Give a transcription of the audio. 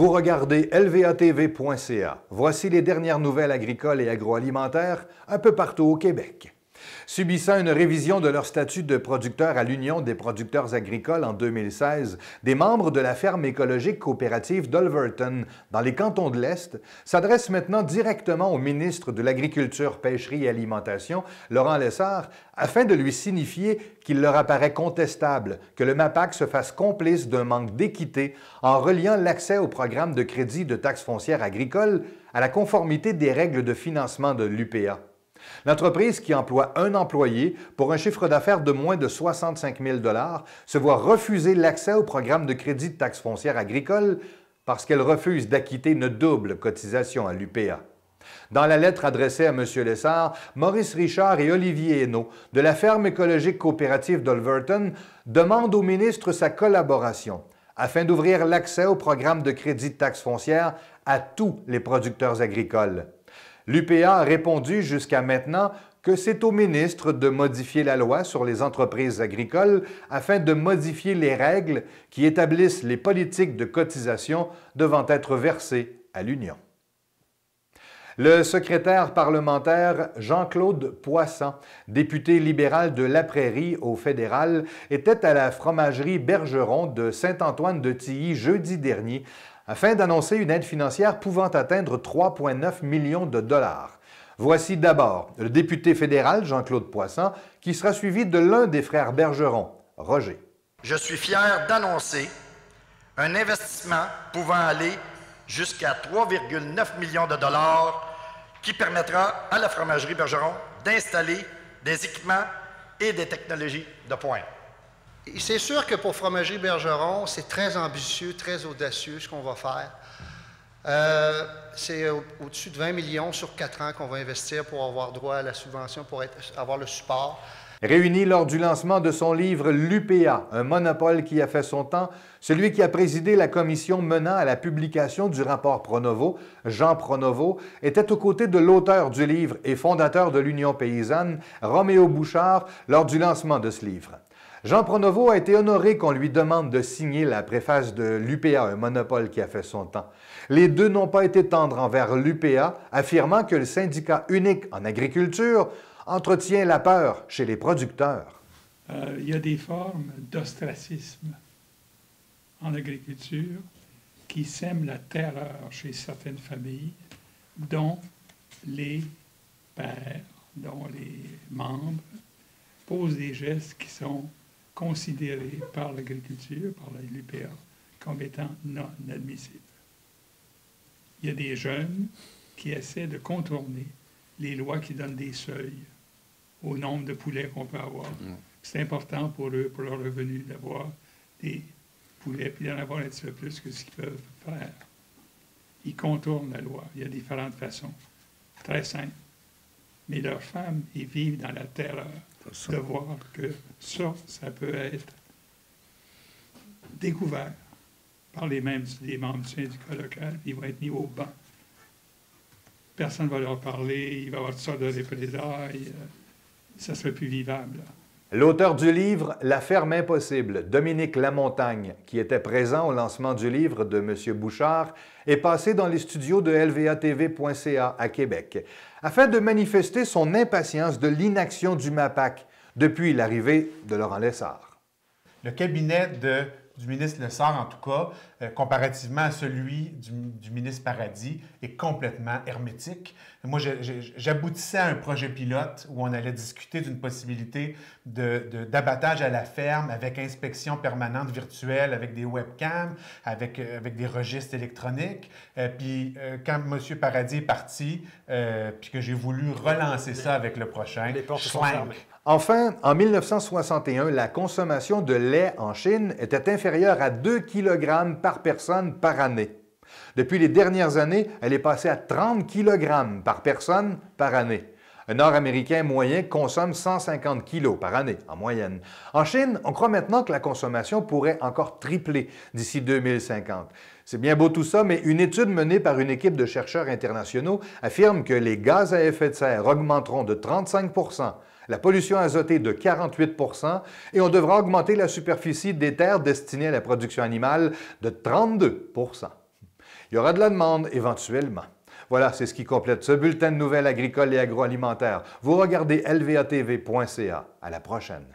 Vous regardez lvatv.ca. Voici les dernières nouvelles agricoles et agroalimentaires un peu partout au Québec. Subissant une révision de leur statut de producteur à l'Union des producteurs agricoles en 2016, des membres de la ferme écologique coopérative d'Olverton, dans les cantons de l'Est, s'adressent maintenant directement au ministre de l'Agriculture, Pêcherie et Alimentation, Laurent Lessard, afin de lui signifier qu'il leur apparaît contestable que le MAPAQ se fasse complice d'un manque d'équité en reliant l'accès au programme de crédit de taxes foncières agricoles à la conformité des règles de financement de l'UPA. L'entreprise qui emploie un employé pour un chiffre d'affaires de moins de 65 000 $ se voit refuser l'accès au programme de crédit de taxes foncières agricoles parce qu'elle refuse d'acquitter une double cotisation à l'UPA. Dans la lettre adressée à M. Lessard, Maurice Richard et Olivier Hainaut de la ferme écologique coopérative d'Olverton demandent au ministre sa collaboration afin d'ouvrir l'accès au programme de crédit de taxes foncières à tous les producteurs agricoles. L'UPA a répondu jusqu'à maintenant que c'est au ministre de modifier la loi sur les entreprises agricoles afin de modifier les règles qui établissent les politiques de cotisation devant être versées à l'Union. Le secrétaire parlementaire Jean-Claude Poisson, député libéral de La Prairie au fédéral, était à la fromagerie Bergeron de Saint-Antoine-de-Tilly jeudi dernier afin d'annoncer une aide financière pouvant atteindre 3,9 millions de dollars. Voici d'abord le député fédéral Jean-Claude Poisson qui sera suivi de l'un des frères Bergeron, Roger. Je suis fier d'annoncer un investissement pouvant aller jusqu'à 3,9 millions de dollars qui permettra à la fromagerie Bergeron d'installer des équipements et des technologies de pointe. C'est sûr que pour Fromagerie Bergeron, c'est très ambitieux, très audacieux ce qu'on va faire. C'est au-dessus de 20 millions sur 4 ans qu'on va investir pour avoir droit à la subvention, pour avoir le support. Réuni lors du lancement de son livre « L'UPA, un monopole qui a fait son temps », celui qui a présidé la commission menant à la publication du rapport Pronovo, Jean Pronovo, était aux côtés de l'auteur du livre et fondateur de l'Union paysanne, Roméo Bouchard, lors du lancement de ce livre. Jean Pronovo a été honoré qu'on lui demande de signer la préface de l'UPA, un monopole qui a fait son temps. Les deux n'ont pas été tendres envers l'UPA, affirmant que le syndicat unique en agriculture entretient la peur chez les producteurs. Il y a des formes d'ostracisme en agriculture qui sèment la terreur chez certaines familles, dont les pères, dont les membres posent des gestes qui sont considérés par l'agriculture, par l'UPA, comme étant non admissibles. Il y a des jeunes qui essaient de contourner les lois qui donnent des seuils au nombre de poulets qu'on peut avoir. C'est important pour eux, pour leur revenu, d'avoir des poulets, puis d'en avoir un petit peu plus que ce qu'ils peuvent faire. Ils contournent la loi. Il y a différentes façons. Très simples. Mais leurs femmes, ils vivent dans la terreur de voir que ça peut être découvert par les membres du syndicat local, puis ils vont être mis au banc. Personne ne va leur parler, il va y avoir toutes sortes de représailles, ça ne serait plus vivable. L'auteur du livre « La ferme impossible », Dominique Lamontagne, qui était présent au lancement du livre de M. Bouchard, est passé dans les studios de lvatv.ca à Québec, afin de manifester son impatience de l'inaction du MAPAQ depuis l'arrivée de Laurent Lessard. Le cabinet du ministre Lessard, en tout cas, comparativement à celui du ministre Paradis, est complètement hermétique. Moi, j'aboutissais à un projet pilote où on allait discuter d'une possibilité d'abattage à la ferme avec inspection permanente virtuelle, avec des webcams, avec des registres électroniques. Puis quand M. Paradis est parti, puis que j'ai voulu relancer ça avec le prochain, les portes sont fermées. Enfin, en 1961, la consommation de lait en Chine était inférieure à 2 kg par personne par année. Depuis les dernières années, elle est passée à 30 kg par personne par année. Un Nord-Américain moyen consomme 150 kg par année, en moyenne. En Chine, on croit maintenant que la consommation pourrait encore tripler d'ici 2050. C'est bien beau tout ça, mais une étude menée par une équipe de chercheurs internationaux affirme que les gaz à effet de serre augmenteront de 35 %, la pollution azotée de 48 % et on devra augmenter la superficie des terres destinées à la production animale de 32 %. Il y aura de la demande éventuellement. Voilà, c'est ce qui complète ce bulletin de nouvelles agricoles et agroalimentaires. Vous regardez lvatv.ca. À la prochaine.